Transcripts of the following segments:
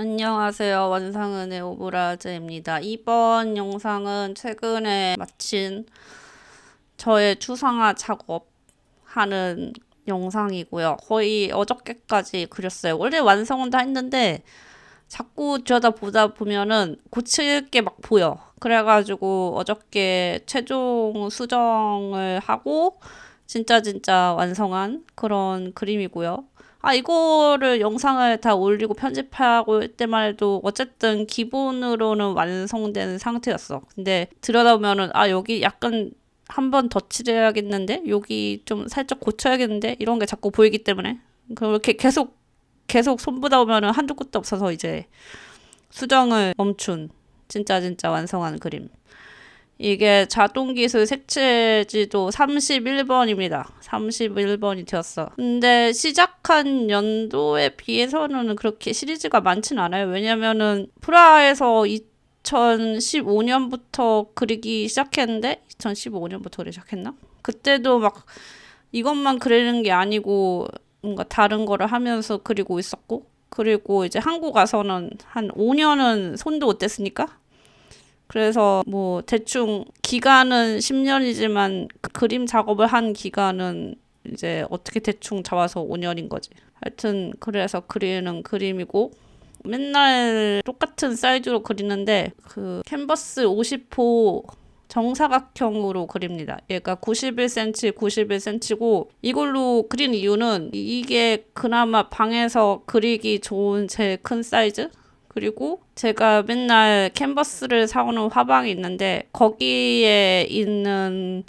안녕하세요. 완상은의 오브라즈입니다. 이번 영상은 최근에 마친 저의 추상화 작업하는 영상이고요. 거의 어저께까지 그렸어요. 원래 완성은 다 했는데 자꾸 들여다보다 보면은 고칠 게 막 보여. 그래가지고 어저께 최종 수정을 하고 진짜 완성한 그런 그림이고요. 이거를 영상을 다 올리고 편집하고 때만 해도 어쨌든 기본으로는 완성된 상태였어. 근데 들여다보면은 여기 약간 한 번 더 칠해야겠는데? 여기 좀 살짝 고쳐야겠는데? 이런 게 자꾸 보이기 때문에. 그렇게 계속 손보다 보면은 한두 끝도 없어서 이제 수정을 멈춘 진짜 완성한 그림. 이게 자동기술 색채지도 31번입니다. 31번이 되었어. 근데 시작한 연도에 비해서는 그렇게 시리즈가 많진 않아요. 왜냐면은 프라하에서 2015년부터 그리기 시작했는데 2015년부터 그리기 시작했나? 그때도 막 이것만 그리는 게 아니고 뭔가 다른 거를 하면서 그리고 있었고, 그리고 이제 한국 와서는 한 5년은 손도 못 댔으니까. 그래서 뭐 대충 기간은 10년이지만 그림 작업을 한 기간은 이제 어떻게 대충 잡아서 5년인 거지. 하여튼 그래서 그리는 그림이고, 맨날 똑같은 사이즈로 그리는데 그 캔버스 50호 정사각형으로 그립니다. 얘가 91cm, 91cm고 이걸로 그린 이유는 이게 그나마 방에서 그리기 좋은 제일 큰 사이즈? 그리고 제가 맨날 캔버스를 사오는 화방이 있는데 거기에 있는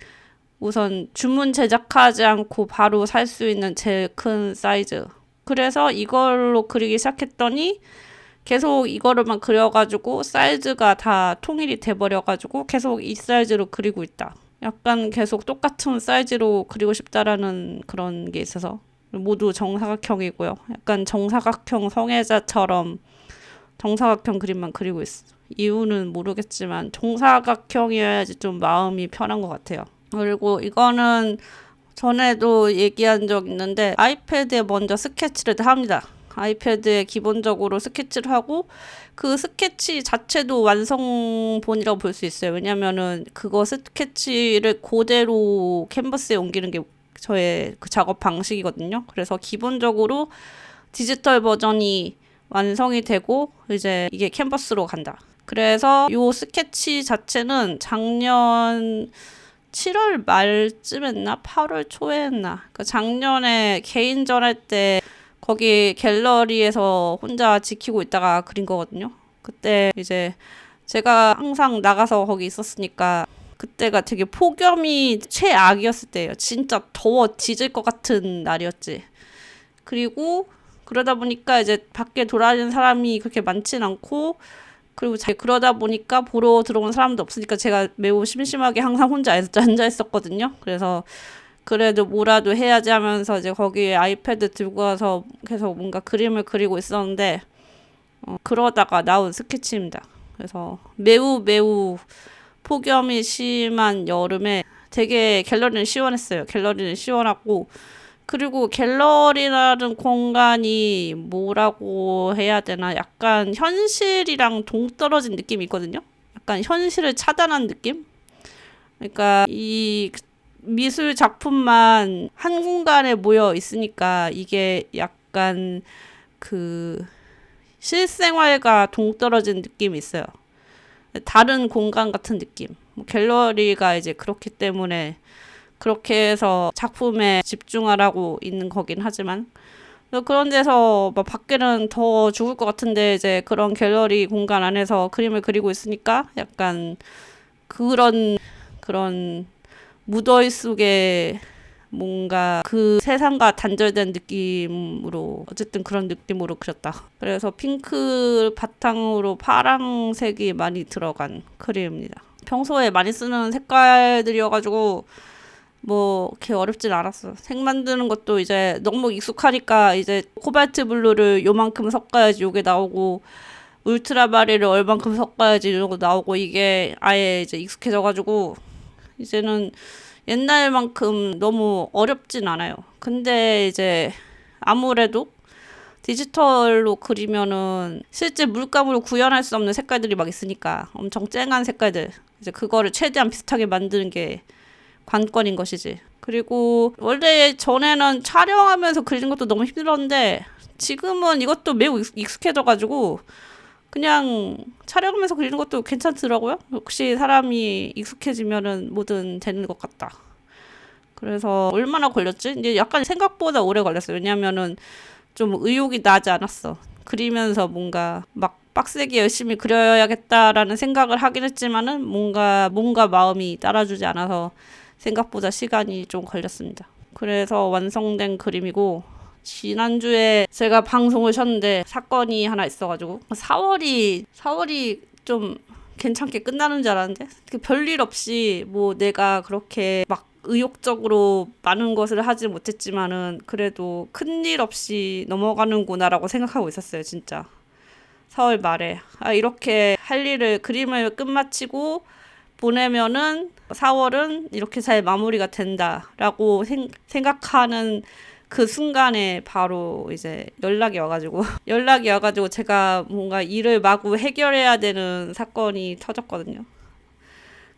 우선 주문 제작하지 않고 바로 살 수 있는 제일 큰 사이즈. 그래서 이걸로 그리기 시작했더니 계속 이거를만 그려가지고 사이즈가 다 통일이 돼버려가지고 계속 이 사이즈로 그리고 있다. 약간 계속 똑같은 사이즈로 그리고 싶다라는 그런 게 있어서 모두 정사각형이고요. 약간 정사각형 성애자처럼 정사각형 그림만 그리고 있어. 이유는 모르겠지만 정사각형이어야지 좀 마음이 편한 것 같아요. 그리고 이거는 전에도 얘기한 적 있는데 아이패드에 먼저 스케치를 다 합니다. 아이패드에 기본적으로 스케치를 하고 그 스케치 자체도 완성본이라고 볼 수 있어요. 왜냐면은 그거 스케치를 그대로 캔버스에 옮기는 게 저의 그 작업 방식이거든요. 그래서 기본적으로 디지털 버전이 완성이 되고 이제 이게 캔버스로 간다. 그래서 요 스케치 자체는 작년 7월 말쯤 했나? 8월 초에 했나? 그러니까 작년에 개인전 할 때 거기 갤러리에서 혼자 지키고 있다가 그린 거거든요. 그때 이제 제가 항상 나가서 거기 있었으니까 그때가 되게 폭염이 최악이었을 때예요. 진짜 더워 지질 것 같은 날이었지. 그리고 그러다 보니까 이제 밖에 돌아다니는 사람이 그렇게 많진 않고, 그리고 그러다 보니까 보러 들어온 사람도 없으니까 제가 매우 심심하게 항상 혼자 앉아 있었거든요. 그래서 그래도 뭐라도 해야지 하면서 이제 거기에 아이패드 들고 가서 계속 뭔가 그림을 그리고 있었는데 그러다가 나온 스케치입니다. 그래서 매우 폭염이 심한 여름에 되게 갤러리는 시원했어요. 갤러리는 시원하고, 그리고 갤러리라는 공간이 뭐라고 해야 되나, 약간 현실이랑 동떨어진 느낌이 있거든요. 약간 현실을 차단한 느낌? 그러니까 이 미술 작품만 한 공간에 모여 있으니까 이게 약간 그 실생활과 동떨어진 느낌이 있어요. 다른 공간 같은 느낌. 갤러리가 이제 그렇기 때문에 그렇게 해서 작품에 집중하라고 있는 거긴 하지만, 그런 데서 막 밖에는 더 죽을 것 같은데 이제 그런 갤러리 공간 안에서 그림을 그리고 있으니까 약간 그런 무더위 속에 뭔가 그 세상과 단절된 느낌으로, 어쨌든 그런 느낌으로 그렸다. 그래서 핑크 바탕으로 파랑색이 많이 들어간 그림입니다. 평소에 많이 쓰는 색깔들이어가지고 뭐 이렇게 어렵진 않았어. 색 만드는 것도 이제 너무 익숙하니까 이제 코발트 블루를 요만큼 섞어야지 요게 나오고, 울트라마린을 얼만큼 섞어야지 이런 거 나오고, 이게 아예 이제 익숙해져가지고 이제는 옛날만큼 너무 어렵진 않아요. 근데 이제 아무래도 디지털로 그리면은 실제 물감으로 구현할 수 없는 색깔들이 막 있으니까 엄청 쨍한 색깔들 이제 그거를 최대한 비슷하게 만드는 게 관건인 것이지. 그리고 원래 전에는 촬영하면서 그리는 것도 너무 힘들었는데 지금은 이것도 매우 익숙해져가지고 그냥 촬영하면서 그리는 것도 괜찮더라고요. 역시 사람이 익숙해지면은 뭐든 되는 것 같다. 그래서 얼마나 걸렸지? 이제 약간 생각보다 오래 걸렸어요. 왜냐면은 좀 의욕이 나지 않았어. 그리면서 뭔가 막 빡세게 열심히 그려야겠다라는 생각을 하긴 했지만은 뭔가 마음이 따라주지 않아서 생각보다 시간이 좀 걸렸습니다. 그래서 완성된 그림이고 지난주에 제가 방송을 쉬었는데 사건이 하나 있어가지고 4월이 좀 괜찮게 끝나는 줄 알았는데 별일 없이 뭐 내가 그렇게 막 의욕적으로 많은 것을 하지 못했지만은 그래도 큰일 없이 넘어가는구나라고 생각하고 있었어요. 진짜 4월 말에 이렇게 할 일을 그림을 끝마치고 보내면은 4월은 이렇게 잘 마무리가 된다라고 생각하는 그 순간에 바로 이제 연락이 와가지고 제가 뭔가 일을 마구 해결해야 되는 사건이 터졌거든요.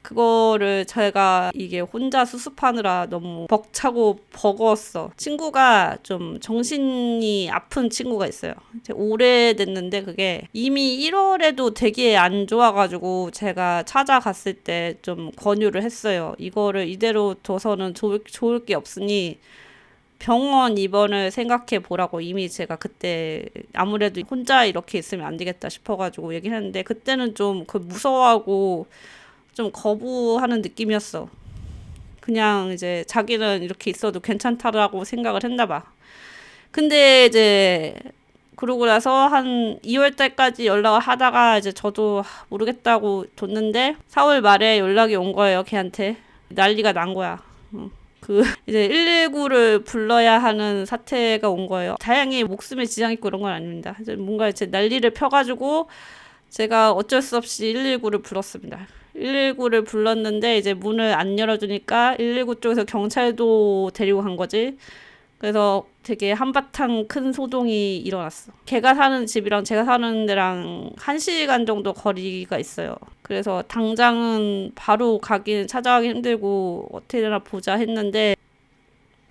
그거를 제가 이게 혼자 수습하느라 너무 벅차고 버거웠어. 친구가 좀 정신이 아픈 친구가 있어요. 오래됐는데 그게 이미 1월에도 되게 안 좋아가지고 제가 찾아갔을 때 좀 권유를 했어요. 이거를 이대로 둬서는 좋을 게 없으니 병원 입원을 생각해 보라고 이미 제가 그때 아무래도 혼자 이렇게 있으면 안 되겠다 싶어가지고 얘기했는데 그때는 좀 그 무서워하고 좀 거부하는 느낌이었어. 그냥 이제 자기는 이렇게 있어도 괜찮다라고 생각을 했나 봐. 근데 이제 그러고 나서 한 2월 달까지 연락을 하다가 이제 저도 모르겠다고 뒀는데 4월 말에 연락이 온 거예요, 걔한테. 난리가 난 거야. 이제 119를 불러야 하는 사태가 온 거예요. 다행히 목숨에 지장 있고 이런 건 아닙니다. 이제 뭔가 이제 난리를 펴가지고 제가 어쩔 수 없이 119를 불렀습니다. 119를 불렀는데 이제 문을 안 열어주니까 119 쪽에서 경찰도 데리고 간 거지. 그래서 되게 한바탕 큰 소동이 일어났어. 걔가 사는 집이랑 제가 사는 데랑 1시간 정도 거리가 있어요. 그래서 당장은 바로 찾아가기 힘들고 어떻게나 보자 했는데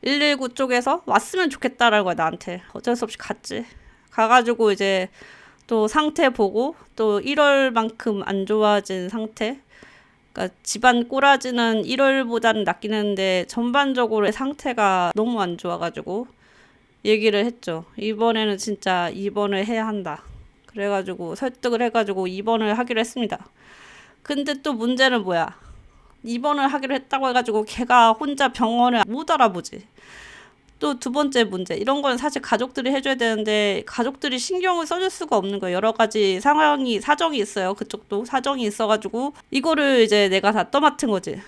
119 쪽에서 왔으면 좋겠다라는 거야 나한테. 어쩔 수 없이 갔지. 가가지고 이제 또 상태 보고 또 1월만큼 안 좋아진 상태. 그러니까 집안 꼬라지는 1월보다는 낫긴 했는데 전반적으로 상태가 너무 안 좋아가지고 얘기를 했죠. 이번에는 진짜 입원을 해야 한다. 그래가지고 설득을 해가지고 입원을 하기로 했습니다. 근데 또 문제는 뭐야? 입원을 하기로 했다고 해가지고 걔가 혼자 병원을 못 알아보지. 또 두 번째 문제. 이런 건 사실 가족들이 해줘야 되는데 가족들이 신경을 써줄 수가 없는 거예요. 여러 가지 사정이 있어요. 그쪽도 사정이 있어가지고 이거를 이제 내가 다 떠맡은 거지.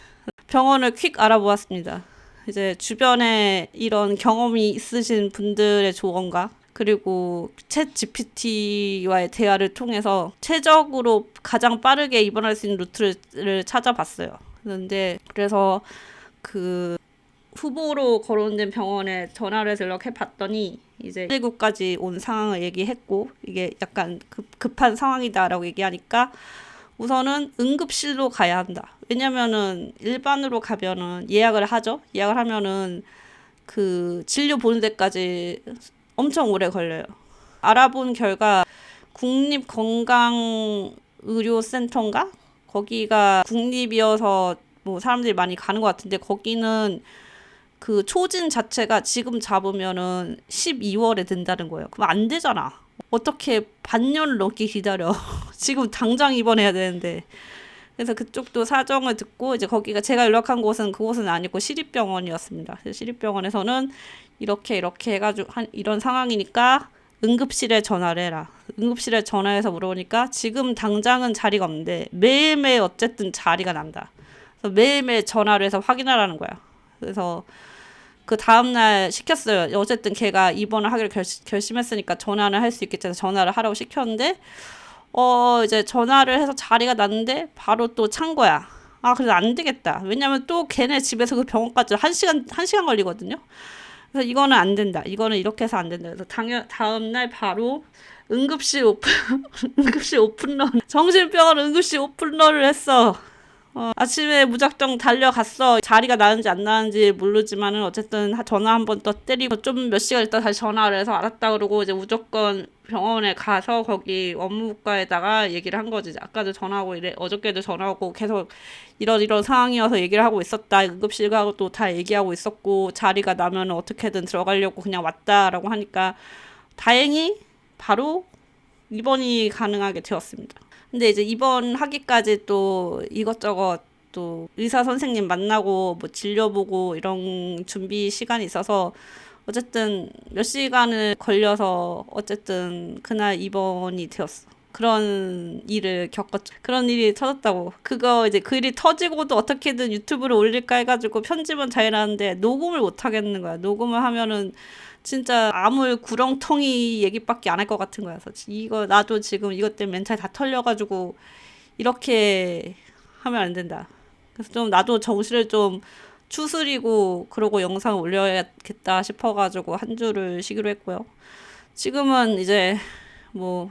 병원을 퀵 알아보았습니다. 이제 주변에 이런 경험이 있으신 분들의 조언과 그리고 챗 GPT와의 대화를 통해서 최적으로 가장 빠르게 입원할 수 있는 루트를 찾아봤어요. 그래서 그 후보로 거론된 병원에 전화를 해서 연락해봤더니 이제 119까지 온 상황을 얘기했고 이게 약간 급한 상황이다라고 얘기하니까 우선은 응급실로 가야 한다. 왜냐면은 일반으로 가면은 예약을 하죠. 예약을 하면은 그 진료 보는 데까지 엄청 오래 걸려요. 알아본 결과 국립건강의료센터인가? 거기가 국립이어서 뭐 사람들이 많이 가는 것 같은데 거기는 그 초진 자체가 지금 잡으면은 12월에 된다는 거예요. 그럼 안 되잖아. 어떻게 반년을 넘게 기다려. 지금 당장 입원해야 되는데. 그래서 그쪽도 사정을 듣고 이제 거기가 제가 연락한 그곳은 아니고 시립병원이었습니다. 시립병원에서는 이렇게 해가지고 이런 상황이니까 응급실에 전화를 해라. 응급실에 전화해서 물어보니까 지금 당장은 자리가 없는데 매일매일 어쨌든 자리가 난다. 그래서 매일매일 전화를 해서 확인하라는 거야. 그래서 그 다음날 시켰어요. 어쨌든 걔가 입원을 하기로 결심했으니까 전화를 할 수 있겠지 해서 전화를 하라고 시켰는데 이제 전화를 해서 자리가 났는데 바로 또 찬 거야. 그래서 안 되겠다. 왜냐면 또 걔네 집에서 그 병원까지 1시간 걸리거든요. 그래서 이거는 안 된다. 이거는 이렇게 해서 안 된다. 그래서 다음날 바로 응급실 오픈, 응급실 오픈런. 정신병원 응급실 오픈런을 했어. 아침에 무작정 달려갔어. 자리가 나는지 안 나는지 모르지만은 어쨌든 전화 한 번 더 때리고 좀 몇 시간 있다 다시 전화를 해서 알았다 그러고 이제 무조건 병원에 가서 거기 원무과에다가 얘기를 한 거지. 아까도 전화하고 어저께도 전화하고 계속 이런 상황이어서 얘기를 하고 있었다. 응급실 가고 또 다 얘기하고 있었고 자리가 나면 어떻게든 들어가려고 그냥 왔다라고 하니까 다행히 바로 입원이 가능하게 되었습니다. 근데 이제 입원하기까지 또 이것저것 또 의사 선생님 만나고 뭐 진료보고 이런 준비 시간이 있어서 어쨌든 몇 시간을 걸려서 어쨌든 그날 입원이 되었어. 그런 일을 겪었죠. 그런 일이 터졌다고. 그거 이제 그 일이 터지고도 어떻게든 유튜브를 올릴까 해가지고 편집은 잘 해놨는데 녹음을 못 하겠는 거야. 녹음을 하면은 진짜 아무 구렁텅이 얘기밖에 안 할 것 같은 거야. 그래서 이거 나도 지금 이것 때문에 멘탈 다 털려가지고 이렇게 하면 안 된다. 그래서 좀 나도 정신을 좀 추스리고 그러고 영상 올려야겠다 싶어가지고 한 주를 쉬기로 했고요. 지금은 이제 뭐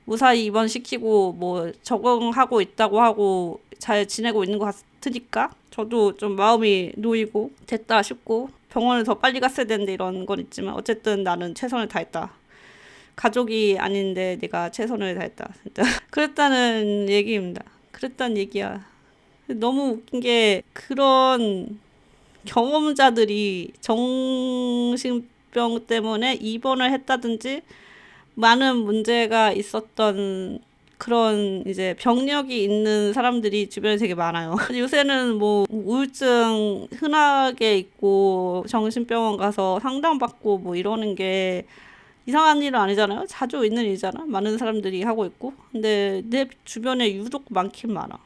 무사히 입원시키고 뭐 적응하고 있다고 하고 잘 지내고 있는 것 같으니까 저도 좀 마음이 놓이고 됐다 싶고 병원을 더 빨리 갔어야 되는데 이런 건 있지만 어쨌든 나는 최선을 다했다. 가족이 아닌데 내가 최선을 다했다. 진짜 그랬다는 얘기입니다. 그랬다는 얘기야. 너무 웃긴 게 그런 경험자들이 정신병 때문에 입원을 했다든지 많은 문제가 있었던 그런 이제 병력이 있는 사람들이 주변에 되게 많아요. 요새는 뭐 우울증 흔하게 있고 정신병원 가서 상담받고 뭐 이러는 게 이상한 일은 아니잖아요. 자주 있는 일이잖아. 많은 사람들이 하고 있고. 근데 내 주변에 유독 많긴 많아.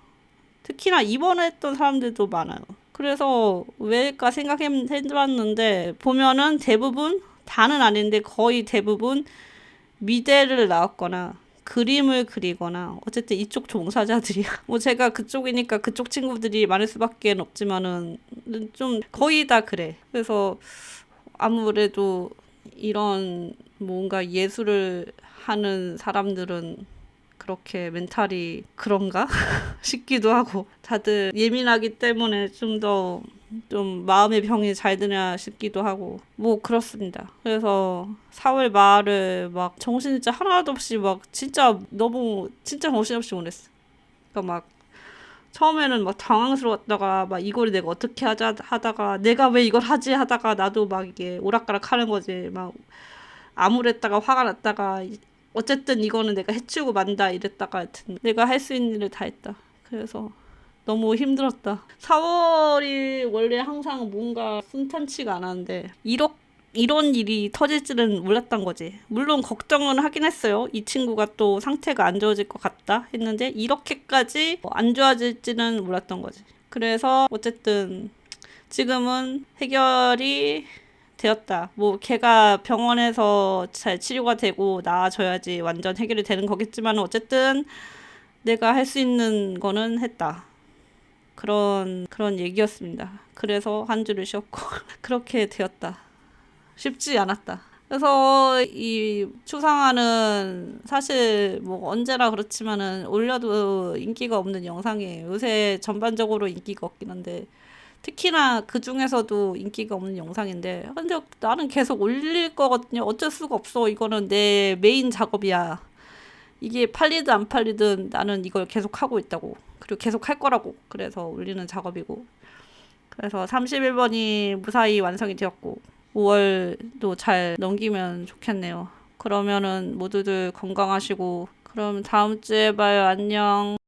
특히나 입원했던 사람들도 많아요. 그래서 왜일까 생각해봤는데 보면은 대부분 다는 아닌데 거의 대부분 미대를 나왔거나 그림을 그리거나 어쨌든 이쪽 종사자들이야. 뭐 제가 그쪽이니까 그쪽 친구들이 많을 수밖에 없지만은 좀 거의 다 그래. 그래서 아무래도 이런 뭔가 예술을 하는 사람들은 그렇게 멘탈이 그런가 싶기도 하고 다들 예민하기 때문에 좀 마음의 병이 잘 드냐 싶기도 하고 뭐 그렇습니다. 그래서 4월 말을 막 정신 진짜 하나도 없이 막 진짜 너무 진짜 정신없이 보냈어. 그러니까 막 처음에는 막 당황스러웠다가 막 이걸 내가 어떻게 하자 하다가 내가 왜 이걸 하지 하다가 나도 막 이게 오락가락 하는 거지. 막 암울했다가 화가 났다가 어쨌든 이거는 내가 해치우고 만다 이랬다가 하여튼 내가 할 수 있는 일을 다 했다. 그래서 너무 힘들었다. 4월이 원래 항상 뭔가 순탄치가 않았는데 이런 일이 터질지는 몰랐던 거지. 물론 걱정은 하긴 했어요. 이 친구가 또 상태가 안 좋아질 것 같다 했는데 이렇게까지 안 좋아질지는 몰랐던 거지. 그래서 어쨌든 지금은 해결이 되었다. 뭐 걔가 병원에서 잘 치료가 되고 나아져야지 완전 해결이 되는 거겠지만 어쨌든 내가 할 수 있는 거는 했다. 그런 얘기였습니다. 그래서 한 주를 쉬었고 그렇게 되었다. 쉽지 않았다. 그래서 이 추상화는 사실 뭐 언제나 그렇지만은 올려도 인기가 없는 영상이에요. 요새 전반적으로 인기가 없긴 한데 특히나 그 중에서도 인기가 없는 영상인데 근데 나는 계속 올릴 거거든요. 어쩔 수가 없어. 이거는 내 메인 작업이야. 이게 팔리든 안 팔리든 나는 이걸 계속 하고 있다고. 그리고 계속 할 거라고. 그래서 올리는 작업이고. 그래서 31번이 무사히 완성이 되었고 5월도 잘 넘기면 좋겠네요. 그러면은 모두들 건강하시고 그럼 다음 주에 봐요. 안녕.